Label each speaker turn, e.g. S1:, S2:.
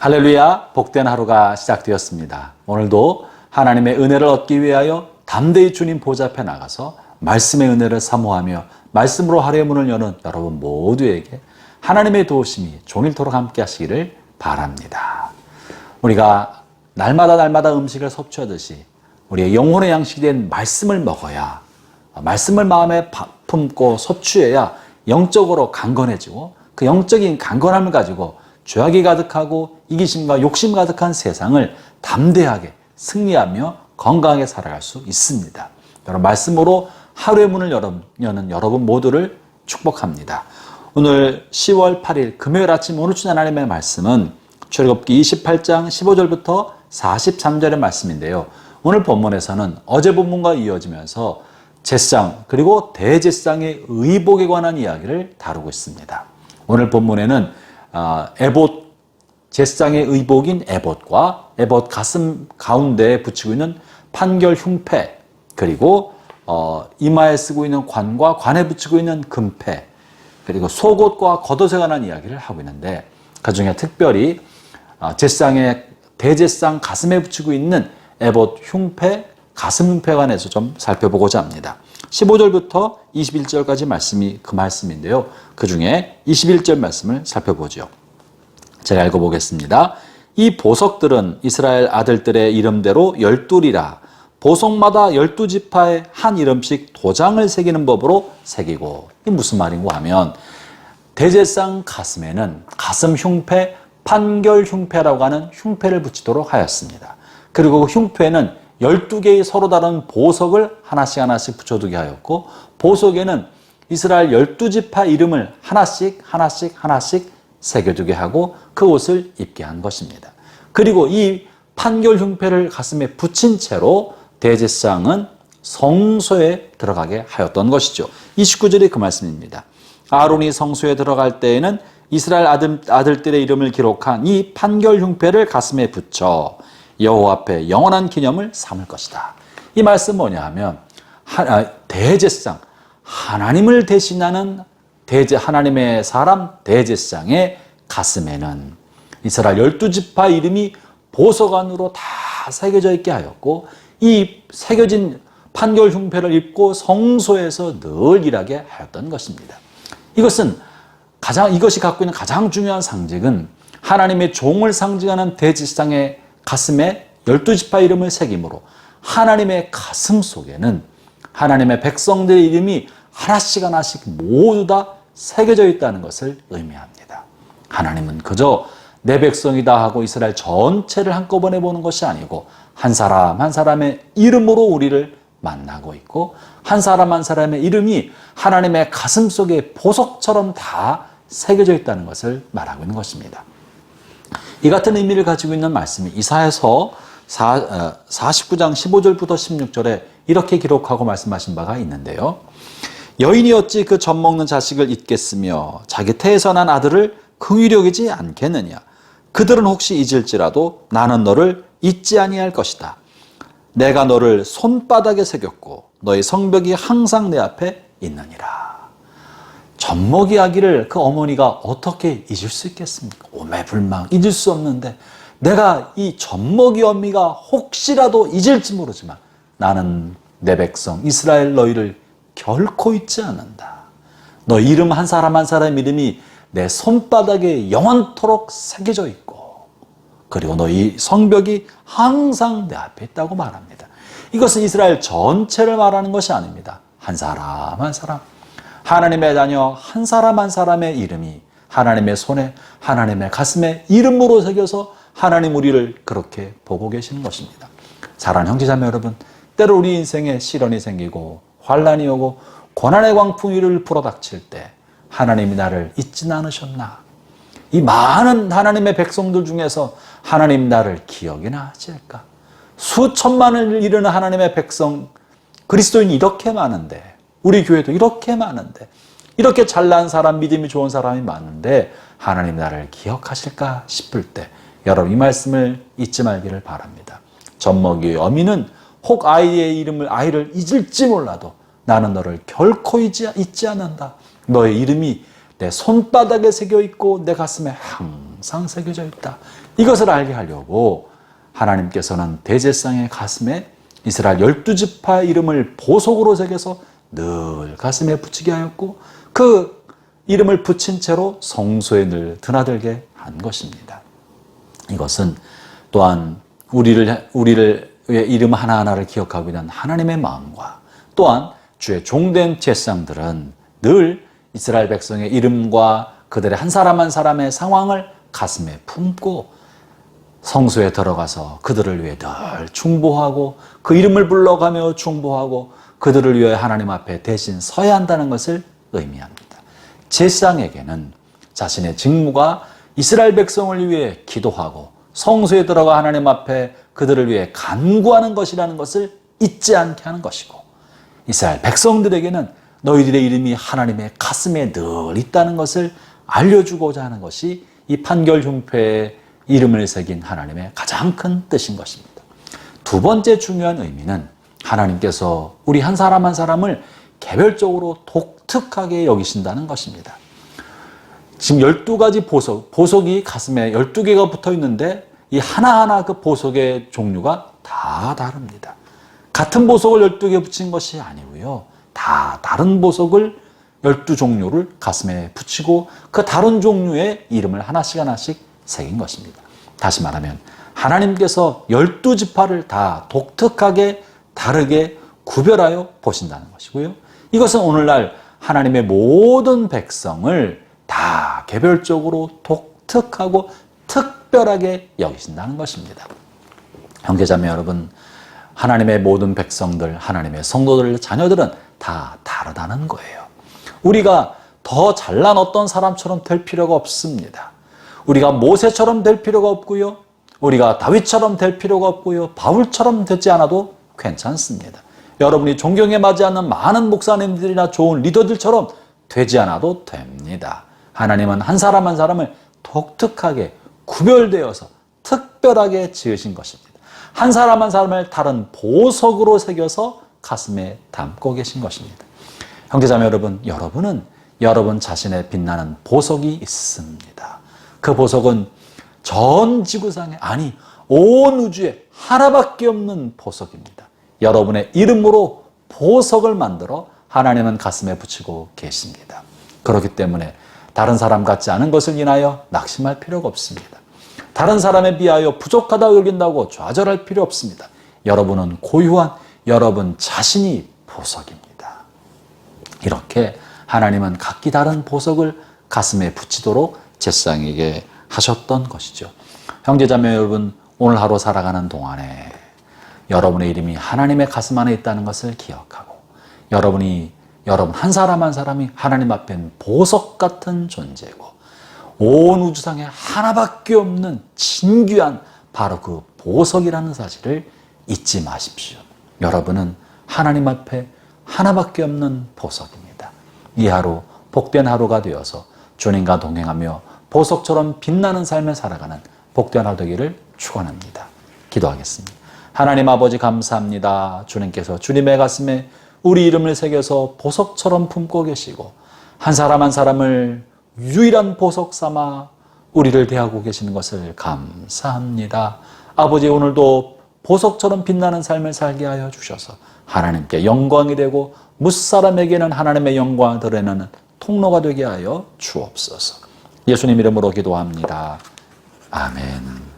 S1: 할렐루야, 복된 하루가 시작되었습니다. 오늘도 하나님의 은혜를 얻기 위하여 담대히 주님 보좌 앞에 나가서 말씀의 은혜를 사모하며 말씀으로 하루의 문을 여는 여러분 모두에게 하나님의 도우심이 종일토록 함께 하시기를 바랍니다. 우리가 날마다 음식을 섭취하듯이 우리의 영혼의 양식이 된 말씀을 먹어야, 말씀을 마음에 품고 섭취해야 영적으로 강건해지고, 그 영적인 강건함을 가지고 죄악이 가득하고 이기심과 욕심 가득한 세상을 담대하게 승리하며 건강하게 살아갈 수 있습니다. 여러분, 말씀으로 하루의 문을 여는 여러분 모두를 축복합니다. 오늘 10월 8일 금요일 아침 오늘 주신 하나님의 말씀은 출애굽기 28장 15절부터 43절의 말씀인데요. 오늘 본문에서는 어제 본문과 이어지면서 제상 그리고 대제상의 의복에 관한 이야기를 다루고 있습니다. 오늘 본문에는 에봇, 제상의 의복인 에봇과 에봇 가슴 가운데에 붙이고 있는 판결 흉패, 그리고 이마에 쓰고 있는 관과 관에 붙이고 있는 금패, 그리고 속옷과 겉옷에 관한 이야기를 하고 있는데, 그 중에 특별히 제상의 대제상 가슴에 붙이고 있는 에봇 흉패, 가슴 흉패에 관해서 좀 살펴보고자 합니다. 15절부터 21절까지 말씀이 그 말씀인데요. 그 중에 21절 말씀을 살펴보죠. 제가 읽어보겠습니다. 이 보석들은 이스라엘 아들들의 이름대로 12이라 보석마다 12지파에 한 이름씩 도장을 새기는 법으로 새기고. 이게 무슨 말인고 하면, 대제상 가슴에는 가슴 흉패, 판결 흉패라고 하는 흉패를 붙이도록 하였습니다. 그리고 그 흉패는 12개의 서로 다른 보석을 하나씩 붙여두게 하였고, 보석에는 이스라엘 12지파 이름을 하나씩 새겨두게 하고 그 옷을 입게 한 것입니다. 그리고 이 판결 흉패를 가슴에 붙인 채로 대제상은 성소에 들어가게 하였던 것이죠. 29절이 그 말씀입니다. 아론이 성소에 들어갈 때에는 이스라엘 아들들의 이름을 기록한 이 판결 흉패를 가슴에 붙여 여호와 앞에 영원한 기념을 삼을 것이다. 이 말씀 뭐냐 하면, 대제상, 하나님을 대신하는 하나님의 사람 대제상의 가슴에는 이스라엘 12지파 이름이 보석 안으로 다 새겨져 있게 하였고, 이 새겨진 판결 흉패를 입고 성소에서 늘 일하게 하였던 것입니다. 이것이 갖고 있는 가장 중요한 상징은 하나님의 종을 상징하는 대제상의 가슴에 12지파 이름을 새김으로 하나님의 가슴 속에는 하나님의 백성들의 이름이 하나씩 모두 다 새겨져 있다는 것을 의미합니다. 하나님은 그저 내 백성이다 하고 이스라엘 전체를 한꺼번에 보는 것이 아니고, 한 사람 한 사람의 이름으로 우리를 만나고 있고, 한 사람 한 사람의 이름이 하나님의 가슴 속에 보석처럼 다 새겨져 있다는 것을 말하고 있는 것입니다. 이 같은 의미를 가지고 있는 말씀이 이사야서 49장 15절부터 16절에 이렇게 기록하고 말씀하신 바가 있는데요. 여인이 어찌 그 젖 먹는 자식을 잊겠으며 자기 태에서 난 아들을 긍휼히 여기지 않겠느냐. 그들은 혹시 잊을지라도 나는 너를 잊지 아니할 것이다. 내가 너를 손바닥에 새겼고 너의 성벽이 항상 내 앞에 있느니라. 젖먹이 아기를 그 어머니가 어떻게 잊을 수 있겠습니까? 오매불망 잊을 수 없는데, 내가 이 젖먹이 어미가 혹시라도 잊을지 모르지만 나는 내 백성 이스라엘 너희를 결코 잊지 않는다. 너 이름 한 사람 한 사람 이름이 내 손바닥에 영원토록 새겨져 있고, 그리고 너희 성벽이 항상 내 앞에 있다고 말합니다. 이것은 이스라엘 전체를 말하는 것이 아닙니다. 한 사람 한 사람, 하나님의 자녀 한 사람 한 사람의 이름이 하나님의 손에, 하나님의 가슴에 이름으로 새겨서 하나님 우리를 그렇게 보고 계시는 것입니다. 사랑하는 형제자매 여러분, 때로 우리 인생에 시련이 생기고 환난이 오고 고난의 광풍이 불어닥칠 때 하나님이 나를 잊지는 않으셨나? 이 많은 하나님의 백성들 중에서 하나님 나를 기억이나 하실까? 수천만을 이루는 하나님의 백성, 그리스도인이 이렇게 많은데, 우리 교회도 이렇게 많은데, 이렇게 잘난 사람, 믿음이 좋은 사람이 많은데 하나님 나를 기억하실까 싶을 때 여러분 이 말씀을 잊지 말기를 바랍니다. 젖먹이의 어미는 혹 아이를 잊을지 몰라도 나는 너를 결코 잊지 않는다. 너의 이름이 내 손바닥에 새겨 있고 내 가슴에 항상 새겨져 있다. 이것을 알게 하려고 하나님께서는 대제사장의 가슴에 이스라엘 12지파 이름을 보석으로 새겨서 늘 가슴에 붙이게 하였고 그 이름을 붙인 채로 성소에 늘 드나들게 한 것입니다. 이것은 또한 우리를 이름 하나하나를 기억하고 있는 하나님의 마음과 또한 주의 종된 제사장들은 늘 이스라엘 백성의 이름과 그들의 한 사람 한 사람의 상황을 가슴에 품고 성소에 들어가서 그들을 위해 늘 중보하고 그 이름을 불러가며 중보하고 그들을 위해 하나님 앞에 대신 서야 한다는 것을 의미합니다. 제사장에게는 자신의 직무가 이스라엘 백성을 위해 기도하고 성소에 들어가 하나님 앞에 그들을 위해 간구하는 것이라는 것을 잊지 않게 하는 것이고 이스라엘 백성들에게는 너희들의 이름이 하나님의 가슴에 늘 있다는 것을 알려주고자 하는 것이 이 판결 흉패에 이름을 새긴 하나님의 가장 큰 뜻인 것입니다. 두 번째 중요한 의미는 하나님께서 우리 한 사람 한 사람을 개별적으로 독특하게 여기신다는 것입니다. 지금 12가지 보석이 가슴에 12개가 붙어 있는데 이 하나하나 그 보석의 종류가 다 다릅니다. 같은 보석을 12개 붙인 것이 아니고요. 다 다른 보석을 12종류를 가슴에 붙이고 그 다른 종류의 이름을 하나씩 새긴 것입니다. 다시 말하면 하나님께서 12지파를 다 독특하게 다르게 구별하여 보신다는 것이고요. 이것은 오늘날 하나님의 모든 백성을 다 개별적으로 독특하고 특별하게 여기신다는 것입니다. 형제자매 여러분, 하나님의 모든 백성들, 하나님의 성도들, 자녀들은 다 다르다는 거예요. 우리가 더 잘난 어떤 사람처럼 될 필요가 없습니다. 우리가 모세처럼 될 필요가 없고요. 우리가 다윗처럼 될 필요가 없고요. 바울처럼 되지 않아도 괜찮습니다. 여러분이 존경에 맞지 않는 많은 목사님들이나 좋은 리더들처럼 되지 않아도 됩니다. 하나님은 한 사람 한 사람을 독특하게 구별되어서 특별하게 지으신 것입니다. 한 사람 한 사람을 다른 보석으로 새겨서 가슴에 담고 계신 것입니다. 형제자매 여러분, 여러분은 여러분 자신의 빛나는 보석이 있습니다. 그 보석은 전 지구상에, 아니 온 우주에 하나밖에 없는 보석입니다. 여러분의 이름으로 보석을 만들어 하나님은 가슴에 붙이고 계십니다. 그렇기 때문에 다른 사람 같지 않은 것을 인하여 낙심할 필요가 없습니다. 다른 사람에 비하여 부족하다고 여긴다고 좌절할 필요 없습니다. 여러분은 고유한 여러분 자신이 보석입니다. 이렇게 하나님은 각기 다른 보석을 가슴에 붙이도록 제사장에게 하셨던 것이죠. 형제자매 여러분, 오늘 하루 살아가는 동안에 여러분의 이름이 하나님의 가슴 안에 있다는 것을 기억하고 여러분 한 사람 한 사람이 하나님 앞엔 보석 같은 존재고 온 우주상에 하나밖에 없는 진귀한 바로 그 보석이라는 사실을 잊지 마십시오. 여러분은 하나님 앞에 하나밖에 없는 보석입니다. 이 하루 복된 하루가 되어서 주님과 동행하며 보석처럼 빛나는 삶을 살아가는 복된 하루 되기를 축원합니다. 기도하겠습니다. 하나님 아버지 감사합니다. 주님께서 주님의 가슴에 우리 이름을 새겨서 보석처럼 품고 계시고 한 사람 한 사람을 유일한 보석 삼아 우리를 대하고 계시는 것을 감사합니다. 아버지, 오늘도 보석처럼 빛나는 삶을 살게 하여 주셔서 하나님께 영광이 되고 무사람에게는 하나님의 영광을 드러내는 통로가 되게 하여 주옵소서. 예수님 이름으로 기도합니다. 아멘.